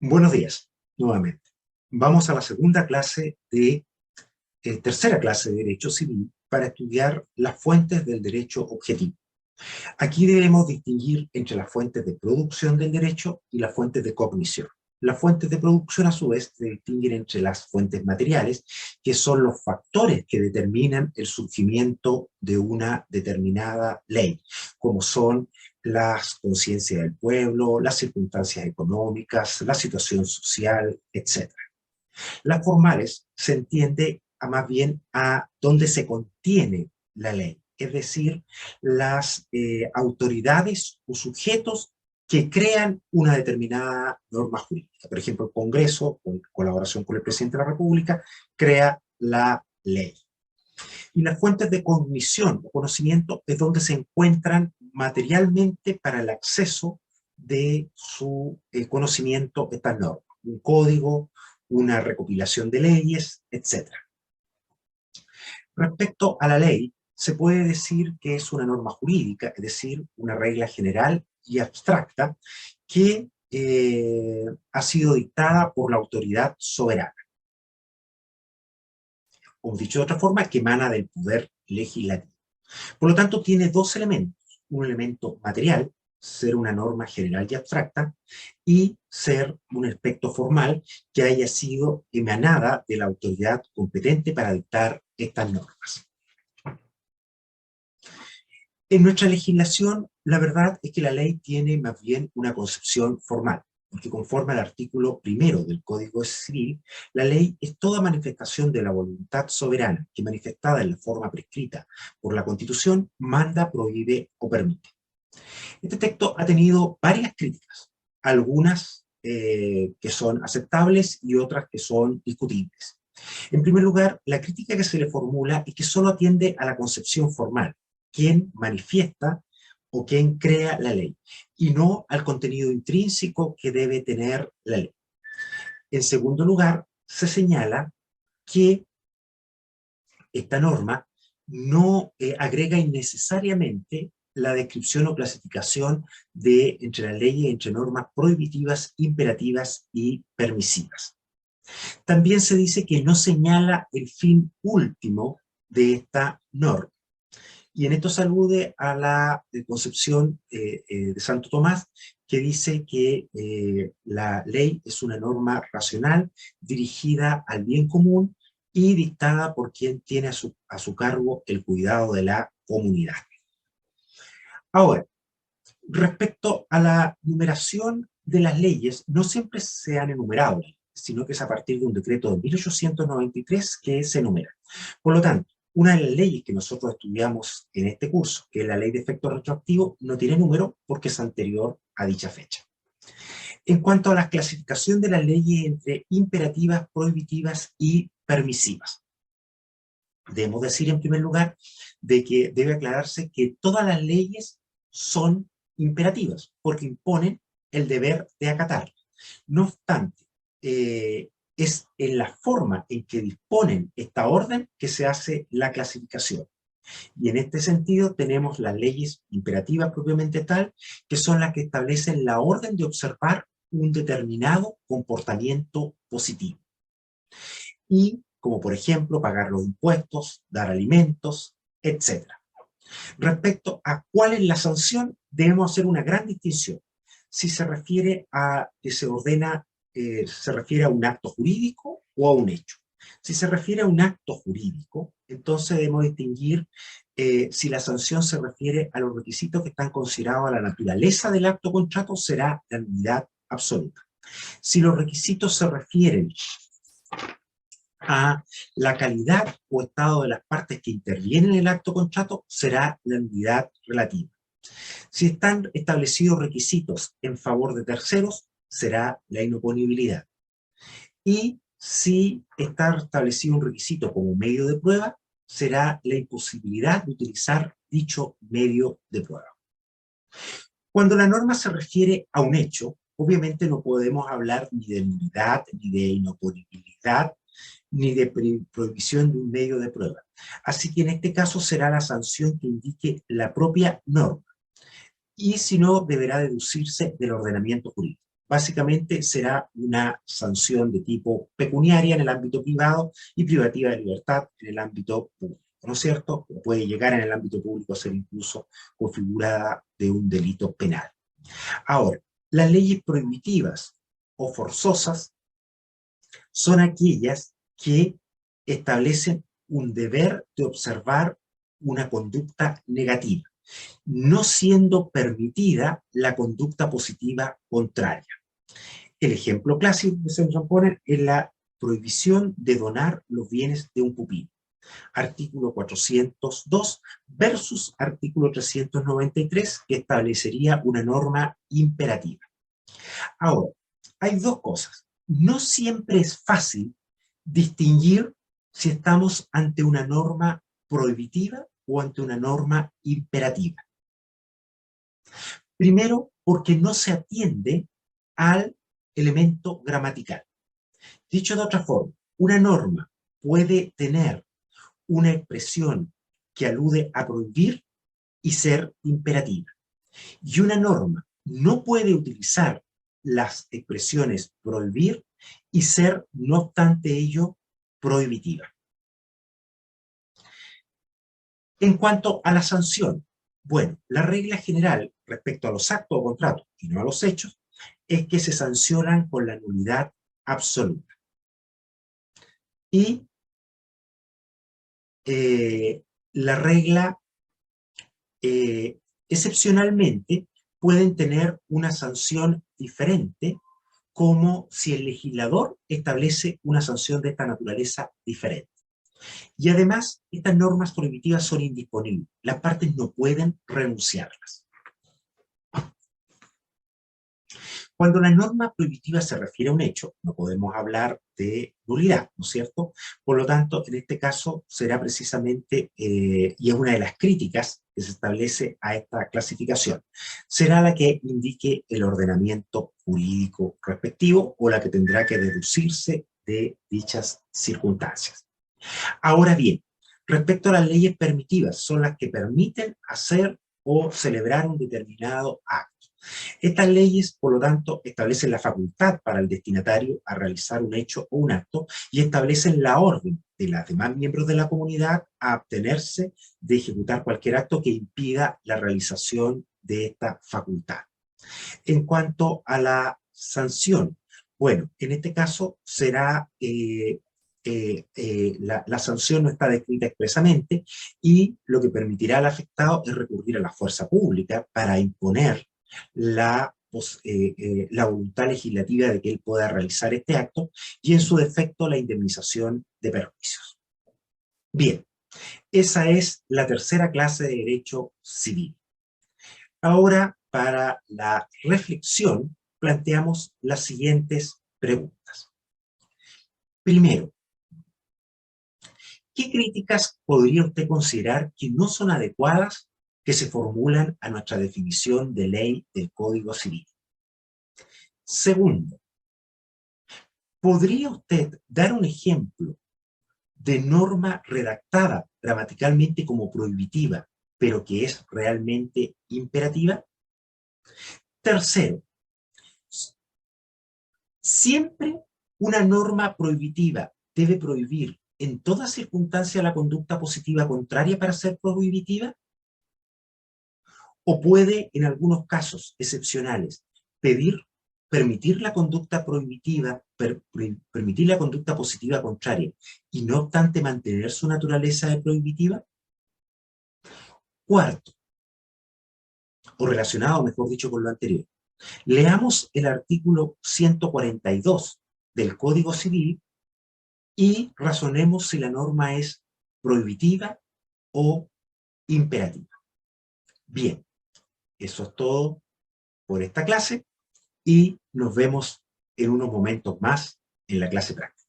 Buenos días, nuevamente. Vamos a la segunda clase tercera clase de Derecho Civil para estudiar las fuentes del derecho objetivo. Aquí debemos distinguir entre las fuentes de producción del derecho y las fuentes de cognición. Las fuentes de producción, a su vez, se distinguen entre las fuentes materiales, que son los factores que determinan el surgimiento de una determinada ley, como son las conciencias del pueblo, las circunstancias económicas, la situación social, etc. Las formales se entiende más bien a dónde se contiene la ley, es decir, las autoridades o sujetos que crean una determinada norma jurídica. Por ejemplo, el Congreso, en colaboración con el Presidente de la República, crea la ley. Y las fuentes de cognición o conocimiento es donde se encuentran materialmente para el acceso de su conocimiento estas normas. Un código, una recopilación de leyes, etc. Respecto a la ley, se puede decir que es una norma jurídica, es decir, una regla general y abstracta que ha sido dictada por la autoridad soberana. O dicho de otra forma, que emana del poder legislativo. Por lo tanto, tiene dos elementos. Un elemento material, ser una norma general y abstracta, y ser un aspecto formal que haya sido emanada de la autoridad competente para dictar estas normas. En nuestra legislación, la verdad es que la ley tiene más bien una concepción formal, porque conforme al artículo 1 del Código Civil, la ley es toda manifestación de la voluntad soberana que, manifestada en la forma prescrita por la Constitución, manda, prohíbe o permite. Este texto ha tenido varias críticas, algunas que son aceptables y otras que son discutibles. En primer lugar, la crítica que se le formula es que solo atiende a la concepción formal, quien manifiesta o quien crea la ley, y no al contenido intrínseco que debe tener la ley. En segundo lugar, se señala que esta norma no agrega innecesariamente la descripción o clasificación de entre las leyes, entre normas prohibitivas, imperativas y permisivas. También se dice que no señala el fin último de esta norma. Y en esto se alude a la concepción de Santo Tomás, que dice que la ley es una norma racional dirigida al bien común y dictada por quien tiene a su cargo el cuidado de la comunidad. Ahora, respecto a la numeración de las leyes, no siempre se han enumerado, sino que es a partir de un decreto de 1893 que se enumera. Por lo tanto, una de las leyes que nosotros estudiamos en este curso, que es la ley de efecto retroactivo, no tiene número porque es anterior a dicha fecha. En cuanto a la clasificación de las leyes entre imperativas, prohibitivas y permisivas, debemos decir en primer lugar de que debe aclararse que todas las leyes son imperativas, porque imponen el deber de acatarlas. No obstante, es en la forma en que disponen esta orden que se hace la clasificación. Y en este sentido tenemos las leyes imperativas propiamente tal, que son las que establecen la orden de observar un determinado comportamiento positivo. Y como por ejemplo pagar los impuestos, dar alimentos, etc. Respecto a cuál es la sanción, debemos hacer una gran distinción. Si se refiere a que se ordena, se refiere a un acto jurídico o a un hecho. Si se refiere a un acto jurídico, entonces debemos distinguir si la sanción se refiere a los requisitos que están considerados a la naturaleza del acto contrato, será la nulidad absoluta. Si los requisitos se refieren a la calidad o estado de las partes que intervienen en el acto contrato, será la nulidad relativa. Si están establecidos requisitos en favor de terceros, será la inoponibilidad. Y si está establecido un requisito como medio de prueba, será la imposibilidad de utilizar dicho medio de prueba. Cuando la norma se refiere a un hecho, obviamente no podemos hablar ni de nulidad, ni de inoponibilidad, ni de prohibición de un medio de prueba. Así que en este caso será la sanción que indique la propia norma. Y si no, deberá deducirse del ordenamiento jurídico. básicamente será una sanción de tipo pecuniaria en el ámbito privado y privativa de libertad en el ámbito público, ¿no es cierto? O puede llegar en el ámbito público a ser incluso configurada de un delito penal. Ahora, las leyes prohibitivas o forzosas son aquellas que establecen un deber de observar una conducta negativa, no siendo permitida la conducta positiva contraria. El ejemplo clásico que se nos pone es la prohibición de donar los bienes de un pupilo. Artículo 402 versus artículo 393, que establecería una norma imperativa. Ahora, hay dos cosas. No siempre es fácil distinguir si estamos ante una norma prohibitiva o ante una norma imperativa. Primero, porque no se atiende al elemento gramatical. Dicho de otra forma, una norma puede tener una expresión que alude a prohibir y ser imperativa. Y una norma no puede utilizar las expresiones prohibir y ser, no obstante ello, prohibitiva. En cuanto a la sanción, bueno, la regla general respecto a los actos o contratos y no a los hechos es que se sancionan con la nulidad absoluta. Y la regla, excepcionalmente, pueden tener una sanción diferente, como si el legislador establece una sanción de esta naturaleza diferente. Y además, estas normas prohibitivas son indisponibles. Las partes no pueden renunciarlas. Cuando la norma prohibitiva se refiere a un hecho, no podemos hablar de nulidad, ¿no es cierto? Por lo tanto, en este caso será precisamente, y es una de las críticas que se establece a esta clasificación, será la que indique el ordenamiento jurídico respectivo o la que tendrá que deducirse de dichas circunstancias. Ahora bien, respecto a las leyes permitivas, son las que permiten hacer o celebrar un determinado acto. Estas leyes, por lo tanto, establecen la facultad para el destinatario a realizar un hecho o un acto y establecen la orden de los demás miembros de la comunidad a abstenerse de ejecutar cualquier acto que impida la realización de esta facultad. En cuanto a la sanción, bueno, en este caso será la sanción no está descrita expresamente y lo que permitirá al afectado es recurrir a la fuerza pública para imponer la voluntad legislativa de que él pueda realizar este acto y en su defecto la indemnización de perjuicios. Bien, esa es la tercera clase de derecho civil. Ahora, para la reflexión, planteamos las siguientes preguntas. Primero, ¿qué críticas podría usted considerar que no son adecuadas que se formulan a nuestra definición de ley del Código Civil? Segundo, ¿podría usted dar un ejemplo de norma redactada gramaticalmente como prohibitiva, pero que es realmente imperativa? Tercero, ¿siempre una norma prohibitiva debe prohibir en toda circunstancia la conducta positiva contraria para ser prohibitiva? ¿O puede, en algunos casos excepcionales, permitir la conducta prohibitiva, permitir la conducta positiva contraria, y no obstante mantener su naturaleza de prohibitiva? Cuarto, o relacionado, mejor dicho, con lo anterior, leamos el artículo 142 del Código Civil y razonemos si la norma es prohibitiva o imperativa. Bien, eso es todo por esta clase y nos vemos en unos momentos más en la clase práctica.